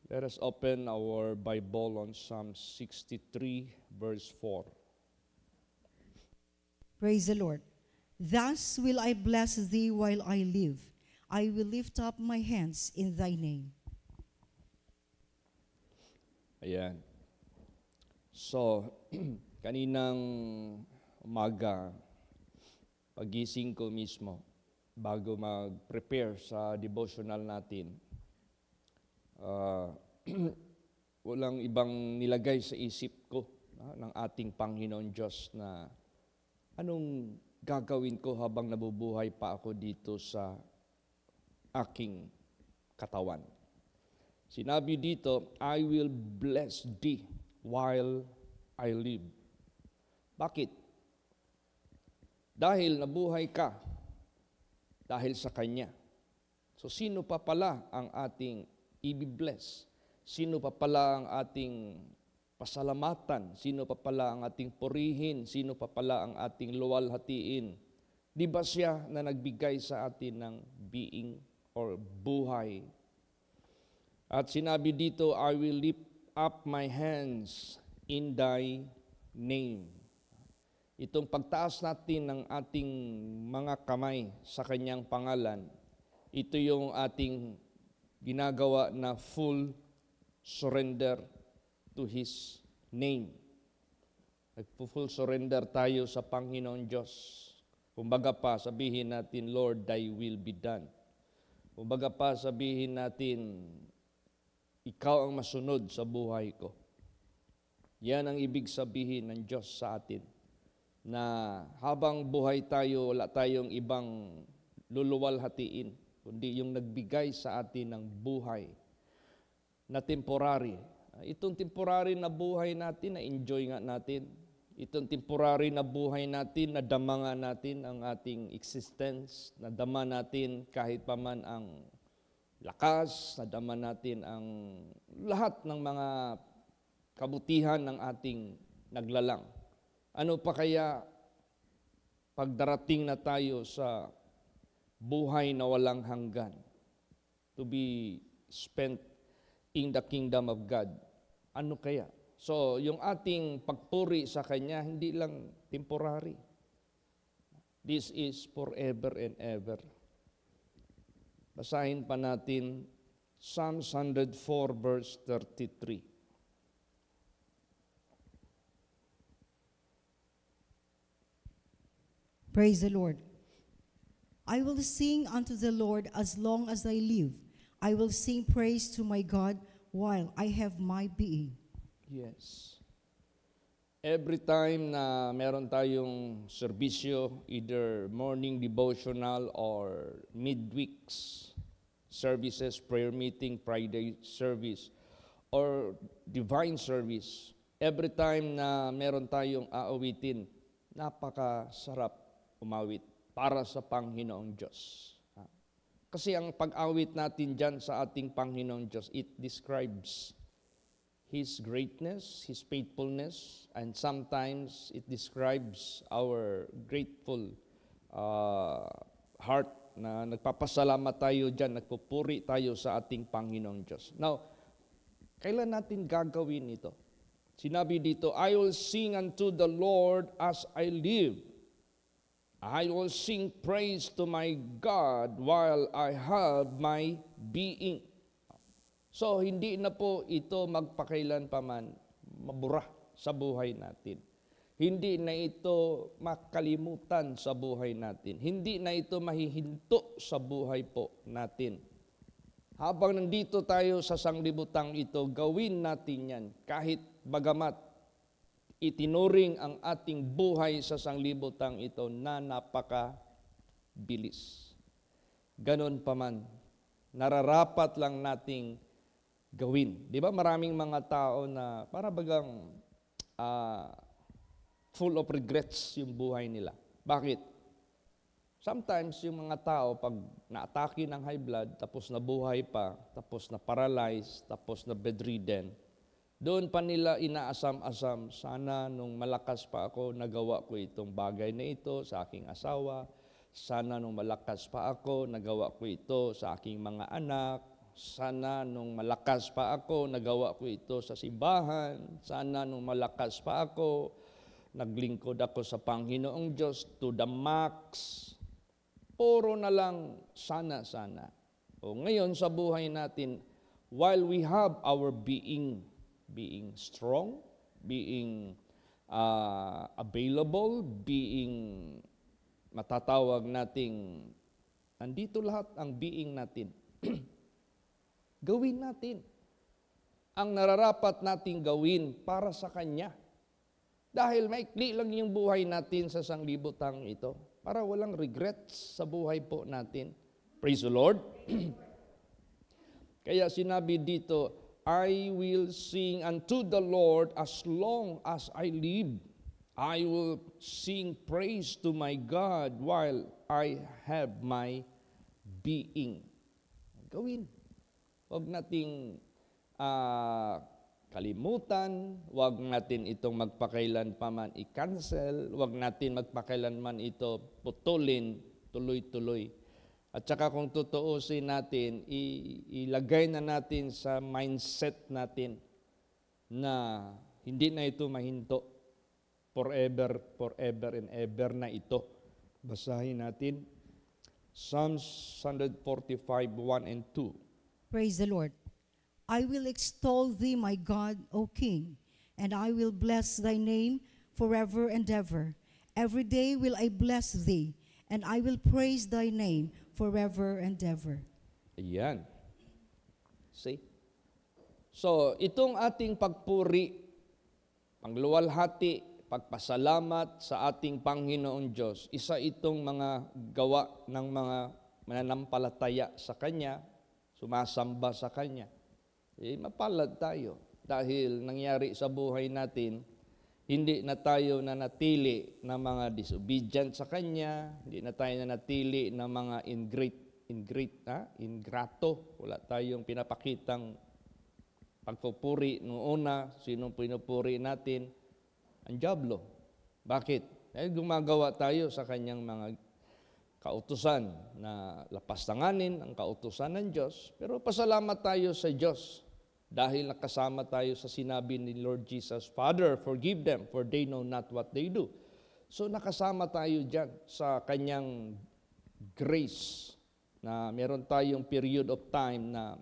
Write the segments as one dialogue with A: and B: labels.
A: Let us open our Bible on Psalm 63, verse 4.
B: Praise the Lord. Thus will I bless thee while I live. I will lift up my hands in thy name.
A: Ayan. So, kaninang umaga, pagising ko mismo, bago mag-prepare sa devotional natin, walang ibang nilagay sa isip ko ng ating Panginoon Diyos na anong gagawin ko habang nabubuhay pa ako dito sa aking katawan. Sinabi dito, I will bless thee while I live. Bakit? Dahil nabuhay ka, dahil sa Kanya. So sino pa pala ang ating i-bless? Sino pa pala ang ating pasalamatan? Sino pa pala ang ating purihin? Sino pa pala ang ating luwalhatiin? Di ba siya na nagbigay sa atin ng being or buhay? At sinabi dito, I will lift up my hands in thy name. Itong pagtaas natin ng ating mga kamay sa kanyang pangalan, ito yung ating ginagawa na full surrender to His name. Nagpo-full surrender tayo sa Panginoon Diyos. Kumbaga pa, sabihin natin, Lord, thy will be done. Kumbaga pa, sabihin natin, ikaw ang masunod sa buhay ko. Yan ang ibig sabihin ng Diyos sa atin. Na habang buhay tayo, wala tayong ibang luluwalhatiin, kundi yung nagbigay sa atin ng buhay na temporary. Itong temporary na buhay natin, na-enjoy nga natin. Itong temporary na buhay natin, nadama nga natin ang ating existence, nadama natin kahit paman ang lakas, nadama natin ang lahat ng mga kabutihan ng ating naglalang. Ano pa kaya pagdarating na tayo sa buhay na walang hanggan, to be spent in the kingdom of God? Ano kaya? So, yung ating pagpuri sa Kanya, hindi lang temporary. This is forever and ever. Basahin pa natin Psalm 104 verse 33.
B: Praise the Lord. I will sing unto the Lord as long as I live. I will sing praise to my God while I have my being.
A: Yes. Every time na meron tayong serbisyo, either morning devotional or midweeks services, prayer meeting, Friday service, or divine service, every time na meron tayong aawitin, napakasarap umawit para sa Panginoong Diyos. Kasi ang pag-awit natin dyan sa ating Panginoong Diyos, it describes His greatness, His faithfulness, and sometimes it describes our grateful heart na nagpapasalamat tayo dyan, nagpupuri tayo sa ating Panginoong Diyos. Now, kailan natin gagawin ito? Sinabi dito, I will sing unto the Lord as I live. I will sing praise to my God while I have my being. So, hindi na po ito magpakailan paman mabura sa buhay natin. Hindi na ito makalimutan sa buhay natin. Hindi na ito mahihinto sa buhay po natin. Habang nandito tayo sa sanglibutang ito, gawin natin yan. Kahit bagamat itinuring ang ating buhay sa sanglibutang ito na napakabilis. Ganon pa man, nararapat lang nating gawin. Di ba maraming mga tao na para bagang full of regrets yung buhay nila. Bakit? Sometimes yung mga tao pag na-atake ng high blood, tapos nabuhay pa, tapos na-paralyzed, tapos na bedridden, doon pa nila inaasam-asam, sana nung malakas pa ako, nagawa ko itong bagay na ito sa aking asawa, sana nung malakas pa ako, nagawa ko ito sa aking mga anak, Sana nung malakas pa ako, nagawa ko ito sa simbahan. Sana nung malakas pa ako, naglingkod ako sa Panginoong Diyos to the max. Puro na lang sana. O ngayon sa buhay natin, while we have our being strong, being available, being matatawag nating andito lahat ang being natin. Gawin natin ang nararapat nating gawin para sa Kanya. Dahil maikli lang yung buhay natin sa sanglibutang ito para walang regrets sa buhay po natin. Praise the Lord. Kaya sinabi dito, I will sing unto the Lord as long as I live. I will sing praise to my God while I have my being. Gawin. Huwag nating kalimutan, huwag natin itong magpakailan pa man i-cancel, huwag natin magpakailanman ito putulin, tuloy-tuloy. At saka kung tutuusin natin, ilagay na natin sa mindset natin na hindi na ito mahinto. Forever and ever na ito. Basahin natin. Psalms 145, 1 and 2.
B: Praise the Lord. I will extol thee, my God, O King, and I will bless thy name forever and ever. Every day will I bless thee, and I will praise thy name forever and ever.
A: Ayan. See? So, itong ating pagpuri, pangluwalhati, pagpasalamat sa ating Panginoong Diyos, isa itong mga gawa ng mga mananampalataya sa Kanya, sumasamba sa Kanya. Mapalad tayo dahil nangyari sa buhay natin, hindi na tayo nanatili na mga disobedient sa Kanya, hindi na tayo nanatili na mga ingrato. Wala tayong pinapakitang pagpupuri noong una, sinong pinupuri natin? Ang dyablo. Bakit? Dahil gumagawa tayo sa Kanyang mga kautusan na lapastanganin ang kautusan ng Diyos. Pero pasalamat tayo sa Diyos dahil nakasama tayo sa sinabi ni Lord Jesus, Father, forgive them, for they know not what they do. So nakasama tayo dyan sa Kanyang grace na meron tayong period of time na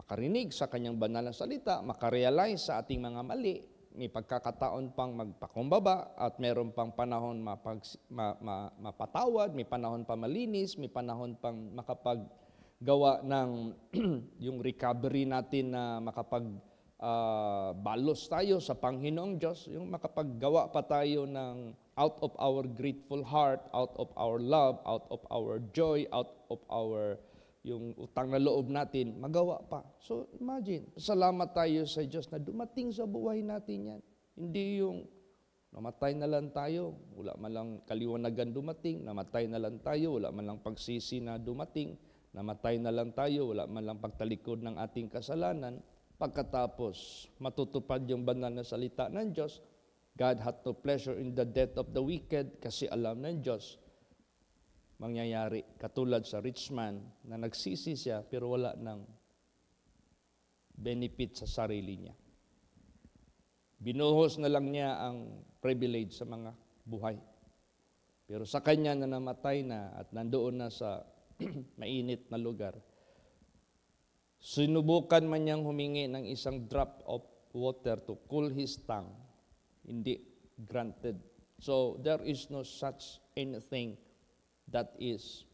A: makarinig sa Kanyang banal na salita, makarealize sa ating mga mali, may pagkakataon pang magpakumbaba at meron pang panahon mapatawad, may panahon pa malinis, may panahon pang makapaggawa ng yung recovery natin na balos tayo sa Panginoong Diyos, yung makapaggawa pa tayo ng out of our grateful heart, out of our love, out of our joy, out of our yung utang na loob natin, magawa pa. So imagine, salamat tayo sa Diyos na dumating sa buhay natin yan. Hindi yung namatay na lang tayo, wala man lang kaliwanagan dumating, namatay na lang tayo, wala man lang pagsisi na dumating, namatay na lang tayo, wala man lang pagtalikod ng ating kasalanan. Pagkatapos matutupad yung banal na salita ng Diyos, God hath no pleasure in the death of the wicked, kasi alam ng Diyos, mangyayari. Katulad sa rich man na nagsisi siya pero wala ng benefit sa sarili niya. Binuhos na lang niya ang privilege sa mga buhay. Pero sa kanya na namatay na at nandoon na sa mainit na lugar, sinubukan man niyang humingi ng isang drop of water to cool his tongue, hindi granted. So there is no such anything that is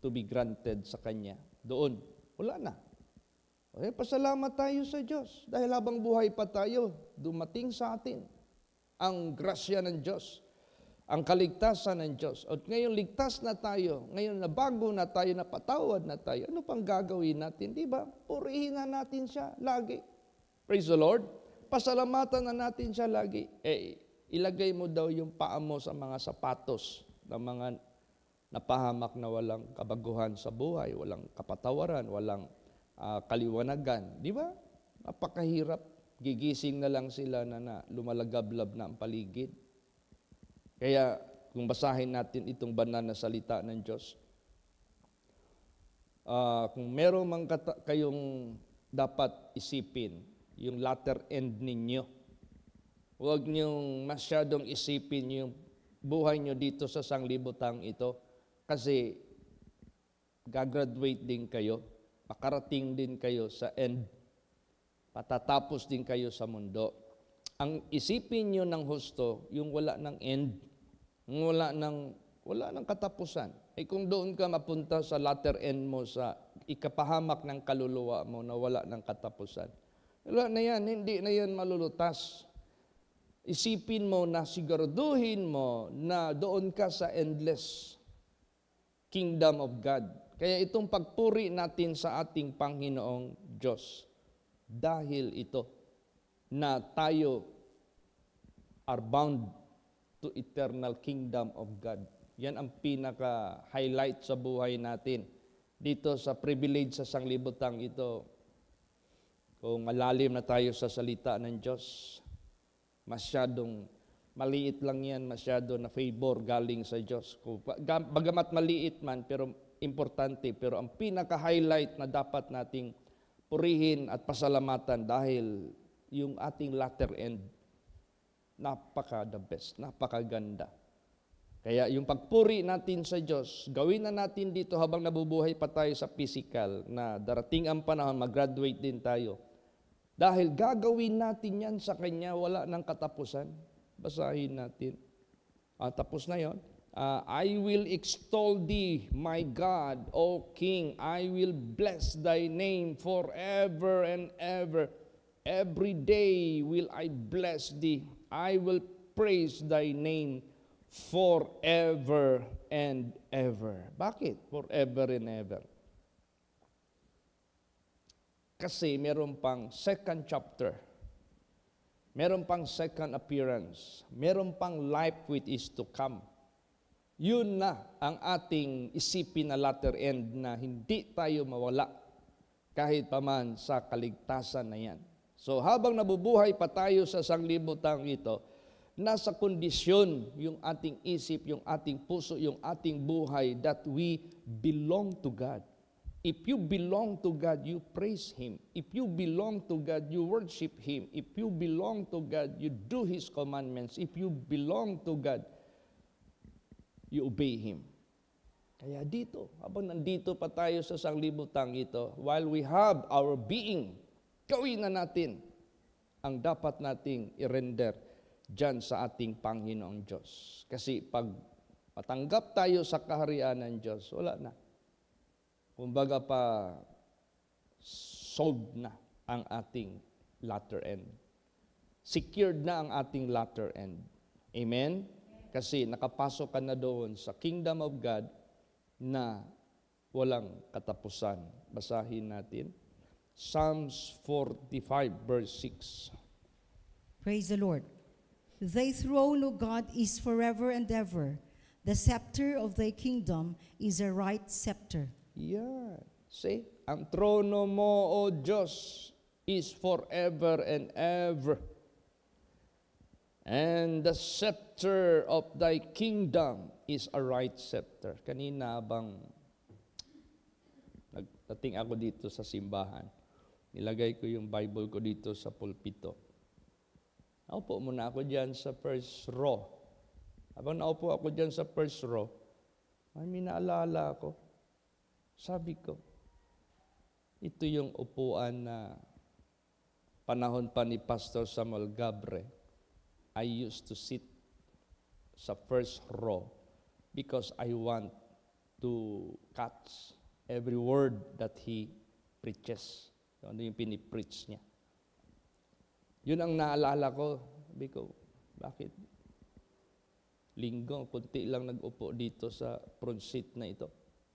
A: to be granted sa Kanya. Doon, wala na. Okay, pasalamat tayo sa Diyos dahil habang buhay pa tayo, dumating sa atin ang grasya ng Diyos, ang kaligtasan ng Diyos. At ngayon ligtas na tayo, ngayon na bago na tayo, napatawad na tayo, ano pang gagawin natin? Di ba? Purihin na natin siya lagi. Praise the Lord. Pasalamatan na natin siya lagi. Ilagay mo daw yung paa mo sa mga sapatos ng mga napahamak na walang kabaguhan sa buhay, walang kapatawaran, walang kaliwanagan. Di ba? Napakahirap. Gigising na lang sila na lumalagablab na ang paligid. Kaya kung basahin natin itong banal na salita ng Diyos, Kung meron mang kayong dapat isipin, yung latter end ninyo, huwag niyong masyadong isipin yung buhay nyo dito sa sanglibutang ito kasi gagraduate din kayo, makarating din kayo sa end, patatapos din kayo sa mundo. Ang isipin nyo ng husto, yung wala ng end, wala ng katapusan. Kung doon ka mapunta sa latter end mo, sa ikapahamak ng kaluluwa mo na wala ng katapusan, wala na yan, hindi na yan malulutas. Isipin mo na siguraduhin mo na doon ka sa endless kingdom of God. Kaya itong pagpuri natin sa ating Panginoong Diyos, dahil ito na tayo are bound to eternal kingdom of God. Yan ang pinaka-highlight sa buhay natin. Dito sa privilege sa sanglibutang ito, kung malalim na tayo sa salita ng Diyos, masyadong maliit lang yan, masyado na favor galing sa Diyos. Bagamat maliit man, pero importante. Pero ang pinaka-highlight na dapat nating purihin at pasalamatan dahil yung ating latter end, napaka-the best, napakaganda. Kaya yung pagpuri natin sa Diyos, gawin na natin dito habang nabubuhay pa tayo sa physical, na darating ang panahon, mag-graduate din tayo. Dahil gagawin natin yan sa Kanya, wala ng katapusan. Basahin natin. Tapos na yon. I will extol thee, my God, O King. I will bless thy name forever and ever. Every day will I bless thee. I will praise thy name forever and ever. Bakit? Forever and ever. Kasi meron pang second chapter, meron pang second appearance, meron pang life which is to come. Yun na ang ating isipin na latter end na hindi tayo mawala kahit paman sa kaligtasan na yan. So habang nabubuhay pa tayo sa sanglibutang ito, nasa kondisyon yung ating isip, yung ating puso, yung ating buhay that we belong to God. If you belong to God, you praise Him. If you belong to God, you worship Him. If you belong to God, you do His commandments. If you belong to God, you obey Him. Kaya dito, habang nandito pa tayo sa sanglibutang ito, while we have our being, gawin na natin ang dapat nating i-render dyan sa ating Panginoong Diyos. Kasi pag matanggap tayo sa kaharian ng Diyos, wala na. Kumbaga pa, solved na ang ating latter end. Secured na ang ating latter end. Amen? Kasi nakapasok ka na doon sa kingdom of God na walang katapusan. Basahin natin. Psalms 45 verse 6.
B: Praise the Lord. Thy throne, O God, is forever and ever. The scepter of thy kingdom is a right scepter.
A: Yeah. See? Ang trono mo, O Diyos, is forever and ever. And the scepter of thy kingdom is a right scepter. Kanina bang nagdating ako dito sa simbahan, nilagay ko yung Bible ko dito sa pulpito. Naupo muna ako dyan sa first row. Habang naupo ako dyan sa first row, may naalala ako. Sabi ko, ito yung upuan na panahon pa ni Pastor Samuel Gabre. I used to sit sa first row because I want to catch every word that he preaches. Ano yung pinipreach niya. Yun ang naalala ko. Sabi ko, bakit? Linggo, kunti lang nag-upo dito sa front seat na ito.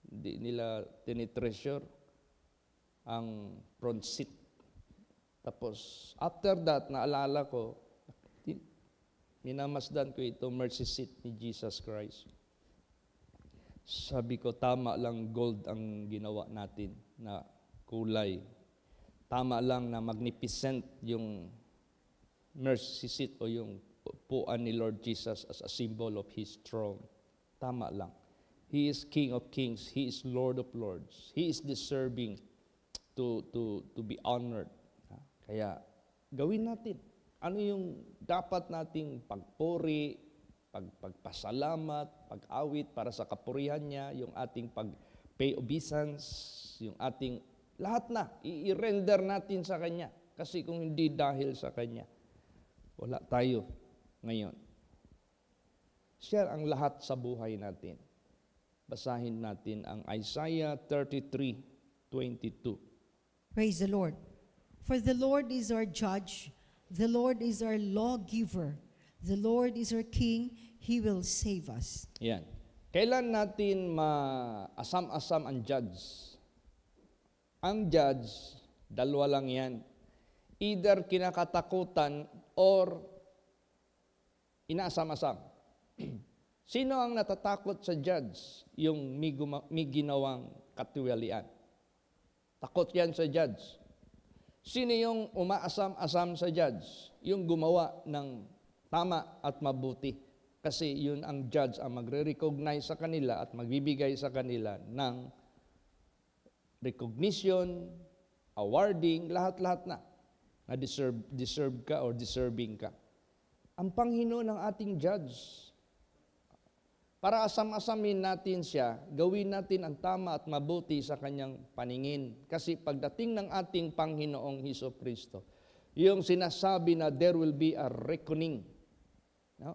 A: Hindi nila tinitreasure ang front seat. Tapos, after that, naalala ko, minamasdan ko ito, mercy seat ni Jesus Christ. Sabi ko, tama lang gold ang ginawa natin na kulay. Tama lang na magnificent yung mercy seat o yung upuan ni Lord Jesus as a symbol of His throne. Tama lang. He is King of Kings. He is Lord of Lords. He is deserving to be honored. Kaya gawin natin. Ano yung dapat nating pagpuri, pagpasalamat, pag-awit para sa kapurihan niya, yung ating pag-pay obeisance, yung ating lahat na, i-render natin sa Kanya. Kasi kung hindi dahil sa Kanya, wala tayo ngayon. Siya ang lahat sa buhay natin. Basahin natin ang Isaiah 33:22.
B: Praise the Lord. For the Lord is our judge, the Lord is our lawgiver, the Lord is our king, He will save us.
A: Yan. Kailan natin maasam-asam ang judge? Ang judge, dalawa lang yan. Either kinakatakutan or inaasam-asam. Sino ang natatakot sa judge? Yung may ginawang katiwalian. Takot yan sa judge. Sino yung umaasam-asam sa judge? Yung gumawa ng tama at mabuti. Kasi yun ang judge ang magre-recognize sa kanila at magbibigay sa kanila ng recognition, awarding, lahat-lahat na deserve ka or deserving ka. Ang Panginoon ng ating judge. Para asam-asamin natin siya, gawin natin ang tama at mabuti sa kanyang paningin. Kasi pagdating ng ating Panginoong Hesukristo, yung sinasabi na there will be a reckoning. No?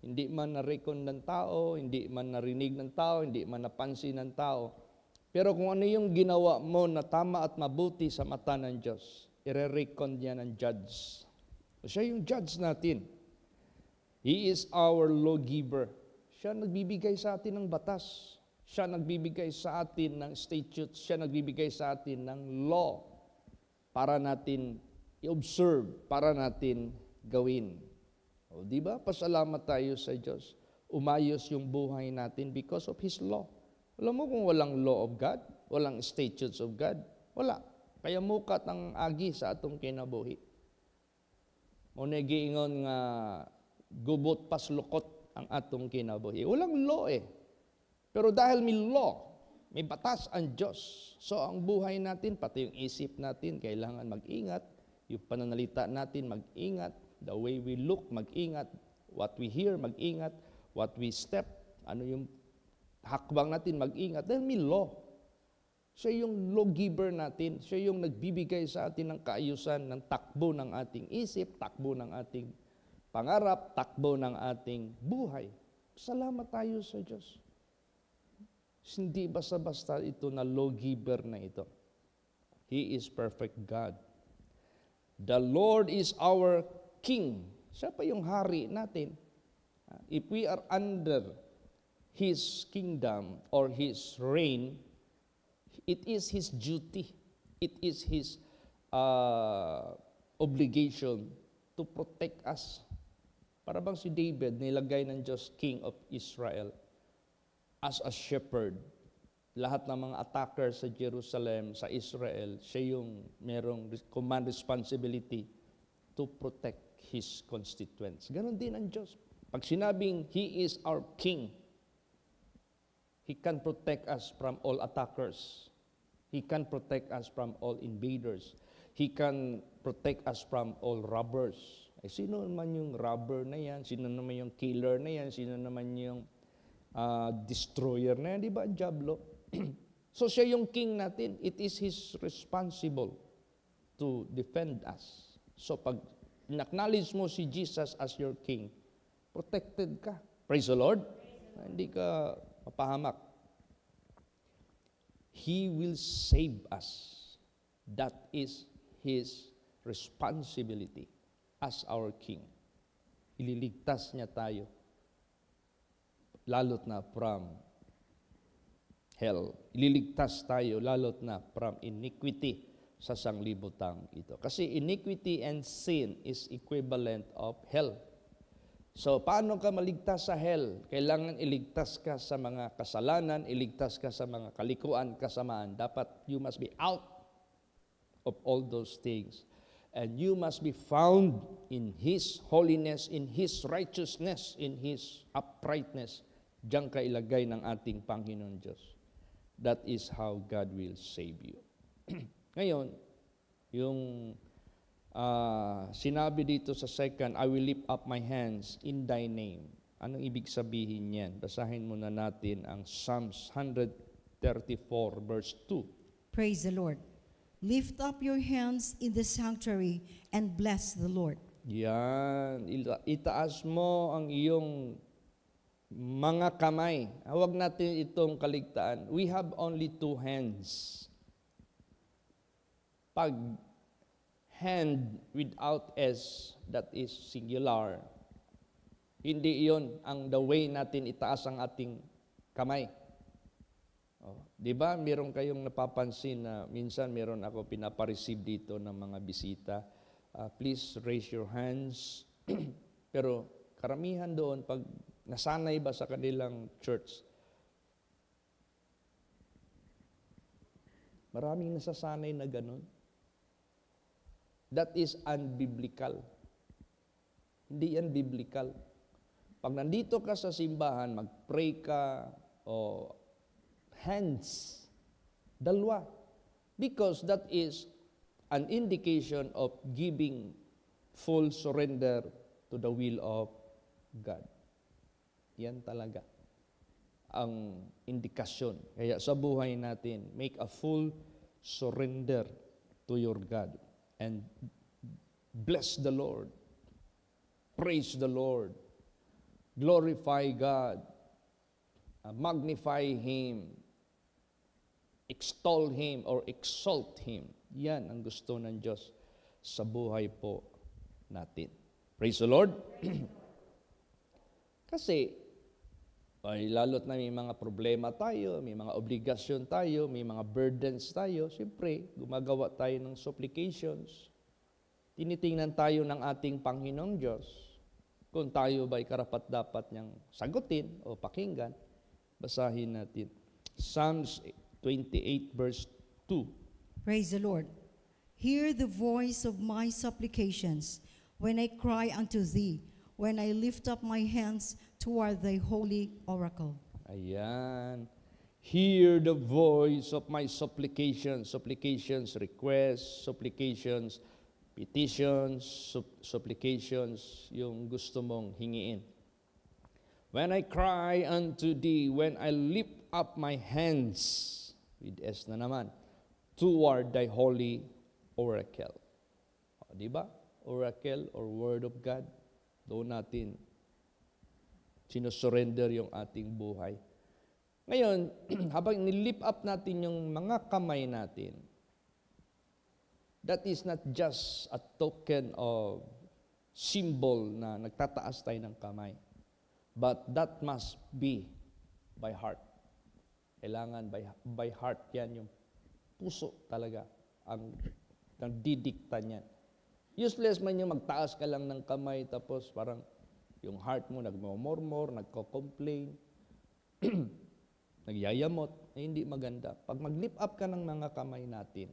A: Hindi man na-reckon ng tao, hindi man narinig ng tao, hindi man napansin ng tao. Pero kung ano yung ginawa mo na tama at mabuti sa mata ng Diyos, ire-reckon niya ng judge. Siya yung judge natin. He is our lawgiver. Siya nagbibigay sa atin ng batas. Siya nagbibigay sa atin ng statutes. Siya nagbibigay sa atin ng law para natin i-observe, para natin gawin. O, di ba? Pasalamat tayo sa Diyos. Umayos yung buhay natin because of His law. Alam mo kung walang law of God, walang statutes of God, wala. Kaya mukat ang agi sa atong kinabuhi. Muna giingon nga gubot paslukot ang atong kinabuhi. Walang law eh. Pero dahil may law, may batas ang Diyos. So ang buhay natin, pati yung isip natin, kailangan mag-ingat. Yung pananalita natin, mag-ingat. The way we look, mag-ingat. What we hear, mag-ingat. What we step, ano yung hakbang natin, mag-ingat. Dahil may law. Siya yung lawgiver natin. Siya yung nagbibigay sa atin ng kaayusan, ng takbo ng ating isip, takbo ng ating pangarap, takbo ng ating buhay. Salamat tayo sa Diyos. Hindi basta-basta ito na lawgiver na ito. He is perfect God. The Lord is our King. Siya pa yung hari natin. If we are under His kingdom or His reign, it is His duty. It is His obligation to protect us. Para bang si David, nilagay ng Diyos King of Israel as a shepherd. Lahat ng mga attackers sa Jerusalem, sa Israel, siya yung merong command responsibility to protect His constituents. Ganon din ang Diyos. Pag sinabing He is our King, He can protect us from all attackers. He can protect us from all invaders. He can protect us from all robbers. Ay, sino naman yung robber na yan? Sino naman yung killer na yan? Sino naman yung destroyer na yan? Di ba? Diablo. So siya yung king natin. It is His responsible to defend us. So pag in-acknowledge mo si Jesus as your king, protected ka. Praise the Lord. Hindi ka mapahamak. He will save us. That is His responsibility as our King. Ililigtas niya tayo, lalot na from hell. Ililigtas tayo, lalot na from iniquity sa sanglibutang ito. Kasi iniquity and sin is equivalent of hell. So, paano ka maligtas sa hell? Kailangan iligtas ka sa mga kasalanan, iligtas ka sa mga kalikuan, kasamaan. Dapat you must be out of all those things. And you must be found in His holiness, in His righteousness, in His uprightness, Diyan ka ilagay ng ating Panginoon Diyos. That is how God will save you. Ngayon, yung sinabi dito sa second, I will lift up my hands in thy name. Anong ibig sabihin yan? Basahin muna natin ang Psalms 134 verse 2.
B: Praise the Lord. Lift up your hands in the sanctuary and bless the Lord.
A: Yan. Itaas mo ang iyong mga kamay. Huwag natin itong kaligtaan. We have only two hands. Pag hand without S, that is singular. Hindi iyon ang the way natin itaas ang ating kamay. Di ba, meron kayong napapansin na minsan meron ako pinapareceive dito ng mga bisita. Please raise your hands. Pero karamihan doon, pag nasanay ba sa kanilang church, maraming nasasanay na ganun. That is unbiblical. Hindi yan biblical. Pag nandito ka sa simbahan, mag-pray ka, o hands, dalawa. Because that is an indication of giving full surrender to the will of God. Yan talaga ang indikasyon. Kaya sa buhay natin, make a full surrender to your God. And bless the Lord. Praise the Lord. Glorify God. Magnify Him. Extol Him or exalt Him. Yan ang gusto ng Diyos sa buhay po natin. Praise the Lord. Kasi, lalo't na may mga problema tayo, may mga obligasyon tayo, may mga burdens tayo, siyempre, gumagawa tayo ng supplications. Tinitingnan tayo ng ating Panginoong Diyos kung tayo ba'y karapat-dapat niyang sagutin o pakinggan. Basahin natin. Psalms 28 verse 2.
B: Praise the Lord. Hear the voice of my supplications when I cry unto thee, when I lift up my hands toward thy holy oracle.
A: Ayan. Hear the voice of my supplications. Supplications, requests, supplications, petitions, supplications, yung gusto mong hingiin. When I cry unto thee, when I lift up my hands, with S na naman, toward thy holy oracle. Di ba? Oracle or word of God. Doon natin sinusurrender yung ating buhay. Ngayon, habang nilift up natin yung mga kamay natin, that is not just a token of symbol na nagtataas tayo ng kamay. But that must be by heart. Kailangan by heart yan, yung puso talaga ang didikta niyan. Useless man yung magtaas ka lang ng kamay tapos parang yung heart mo nagmomormor, nagko-complain, nagyayamot, hindi maganda. Pag mag-lift up ka ng mga kamay natin,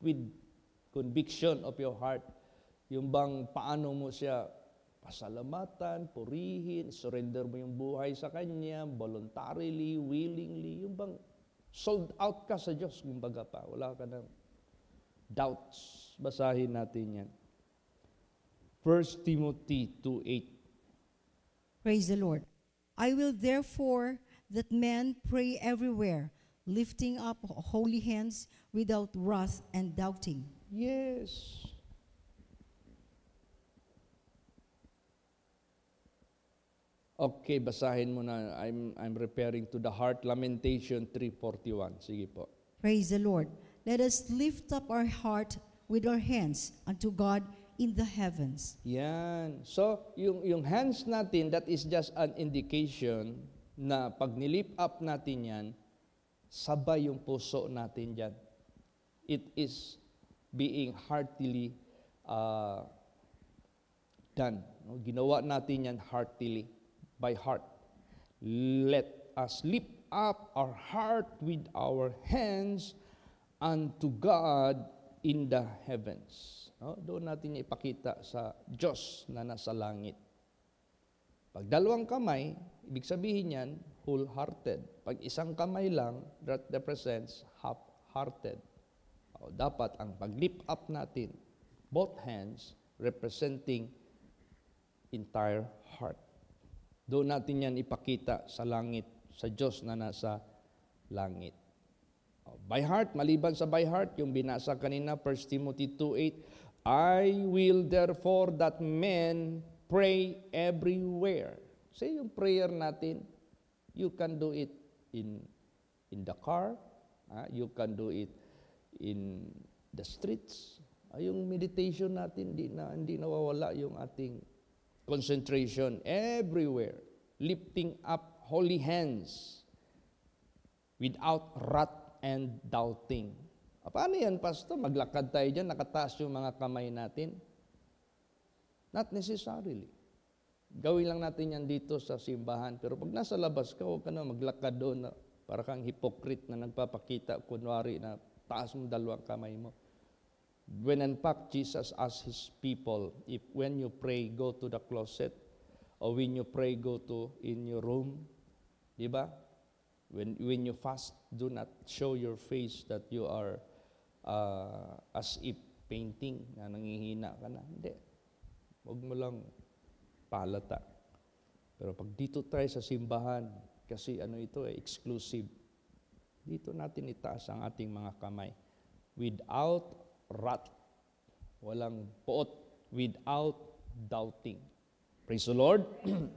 A: with conviction of your heart, yung bang paano mo siya pasalamatan, purihin, surrender mo yung buhay sa Kanya, voluntarily, willingly, yung bang sold out ka sa Diyos, kumbaga pa, wala ka ng doubts. Basahin natin yan. 1 Timothy 2:8.
B: Praise the Lord. I will therefore that men pray everywhere, lifting up holy hands without wrath and doubting.
A: Yes. Okay, basahin mo na. I'm referring to the heart, Lamentation 3:41. Sige po.
B: Praise the Lord. Let us lift up our heart with our hands unto God in the heavens.
A: Yan. So, yung hands natin, that is just an indication na pag nilift up natin yan, sabay yung puso natin dyan. It is being heartily done. No? Ginawa natin yan heartily, by heart. Let us lift up our heart with our hands unto God in the heavens. No? Doon natin ipakita sa Diyos na nasa langit. Pag dalawang kamay, ibig sabihin yan, wholehearted. Pag isang kamay lang, that represents half-hearted. Dapat ang pag-lift up natin, both hands, representing entire heart. Doon natin yan ipakita sa langit, sa Diyos na nasa langit. By heart, maliban sa by heart, yung binasa kanina, 1 Timothy 2:8, I will therefore that men pray everywhere. So yung prayer natin, you can do it in the car, you can do it in the streets. Yung meditation natin, hindi nawawala yung ating concentration everywhere. Lifting up holy hands without wrath and doubting. Paano yan, Pastor? Maglakad tayo dyan, nakataas yung mga kamay natin? Not necessarily. Gawin lang natin yan dito sa simbahan. Pero pag nasa labas ka, huwag ka na maglakad doon na para kang hypocrite na nagpapakita, kunwari na taas mo dalawang kamay mo. When in fact, Jesus asked His people, if when you pray, go to the closet, or when you pray, go to in your room. Di ba? When you fast, do not show your face that you are as if painting na nangihina ka na. Hindi. Huwag mo lang palata. Pero pag dito tayo sa simbahan, kasi ito exclusive, dito natin itaas ang ating mga kamay. Without wrath. Walang poot. Without doubting. Praise the Lord.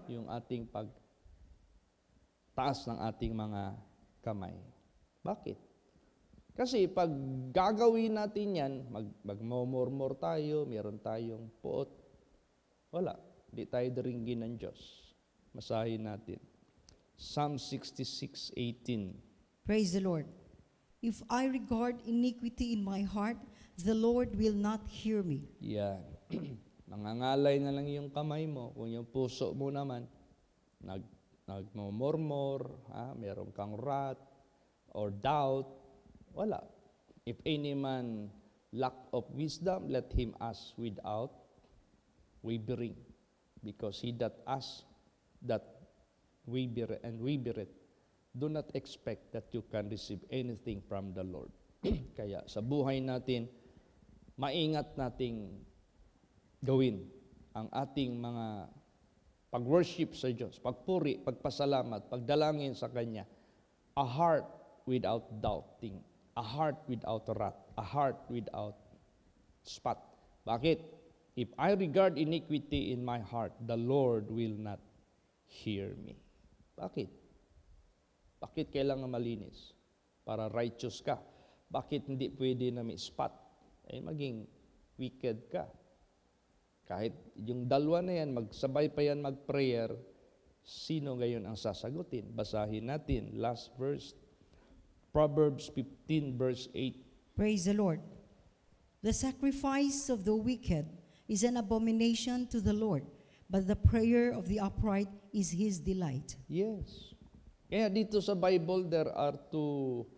A: Yung ating pagtaas ng ating mga kamay. Bakit? Kasi pag gagawin natin yan, magmumurmur tayo, meron tayong poot, wala. Hindi tayo daringgin ng Diyos. Masahin natin. Psalm 66:18.
B: Praise the Lord. If I regard iniquity in my heart, the Lord will not hear me.
A: Yan. Nangangalay na lang yung kamay mo. Kung yung puso mo naman, nagmumurmur, meron kang wrath or doubt, wala. If any man lack of wisdom, let him ask without wavering. Because he that asks, that wavereth and wavereth, do not expect that you can receive anything from the Lord. Kaya sa buhay natin, maingat nating gawin ang ating mga pag-worship sa Diyos, pagpuri, pagpasalamat, pagdalangin sa Kanya, a heart without doubting, a heart without wrath, a heart without spot. Bakit? If I regard iniquity in my heart, the Lord will not hear me. Bakit? Bakit kailangan malinis? Para righteous ka. Bakit hindi pwede na may spot? Maging wicked ka. Kahit yung dalawa na yan, magsabay pa yan mag-prayer, sino ngayon ang sasagutin? Basahin natin, last verse, Proverbs 15, verse 8.
B: Praise the Lord. The sacrifice of the wicked is an abomination to the Lord, but the prayer of the upright is His delight.
A: Yes. Kaya dito sa Bible, there are two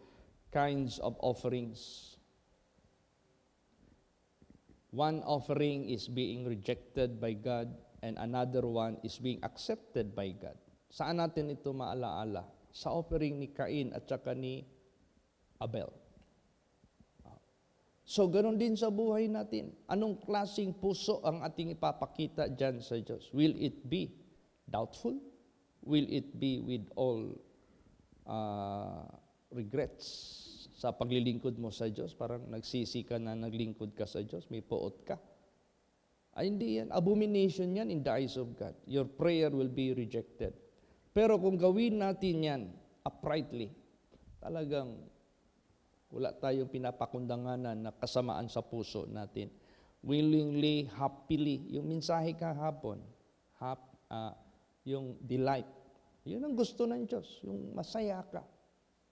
A: kinds of offerings. One offering is being rejected by God, and another one is being accepted by God. Saan natin ito maalaala? Sa offering ni Cain at saka ni Abel. So, ganoon din sa buhay natin. Anong klaseng puso ang ating ipapakita dyan sa Diyos? Will it be doubtful? Will it be with all regrets sa paglilingkod mo sa Diyos? Parang nagsisi ka na naglingkod ka sa Diyos, may poot ka. Ay, hindi yan. Abomination yan in the eyes of God. Your prayer will be rejected. Pero kung gawin natin yan uprightly, talagang wala tayong pinapakundanganan na kasamaan sa puso natin. Willingly, happily, yung mensahe kahapon, yung delight. Yun ang gusto ng Diyos, yung masaya ka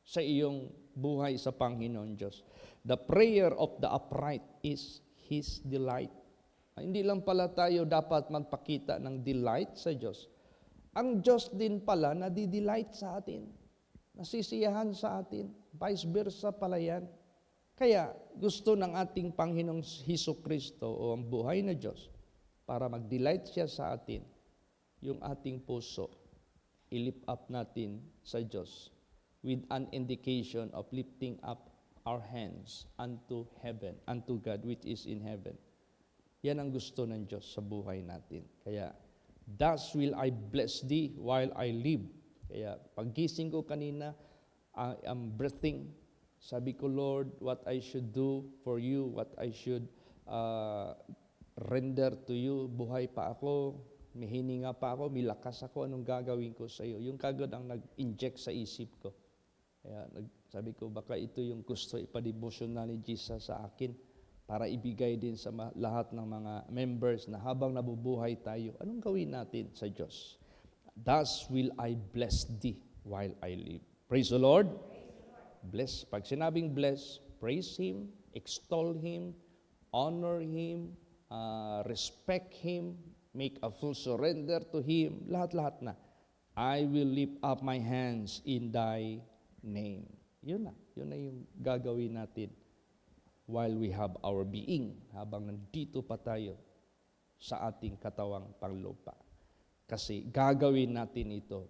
A: sa iyong buhay sa Panginoon Diyos. The prayer of the upright is His delight. Hindi lang pala tayo dapat magpakita ng delight sa Diyos. Ang Diyos din pala nadi-delight sa atin. Nasisiyahan sa atin. Vice versa pala yan. Kaya gusto ng ating Panginoong Hesukristo o ang buhay na Diyos para mag-delight siya sa atin, yung ating puso i-lift up natin sa Diyos with an indication of lifting up our hands unto heaven, unto God which is in heaven. Yan ang gusto ng Diyos sa buhay natin. Kaya, thus will I bless thee while I live. Kaya, paggising ko kanina, I'm breathing. Sabi ko, Lord, what I should do for you, what I should render to you. Buhay pa ako, may hininga pa ako, may lakas ako, anong gagawin ko sa iyo? Yung kagad ang nag-inject sa isip ko. Kaya sabi ko, baka ito yung gusto ipadibosyonan ni Jesus sa akin para ibigay din sa lahat ng mga members na habang nabubuhay tayo, anong gawin natin sa Diyos? Thus will I bless thee while I live. Praise the Lord. Bless. Pag sinabing bless, praise Him, extol Him, honor Him, respect Him, make a full surrender to Him, lahat-lahat na. I will lift up my hands in thy name. Yun na yung gagawin natin while we have our being, habang nandito pa tayo sa ating katawang panglupa. Kasi gagawin natin ito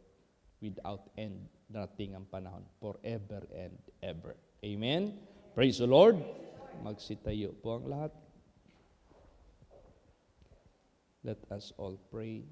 A: without end, darating ang panahon, forever and ever. Amen? Praise the Lord. Magsitayo po ang lahat. Let us all pray.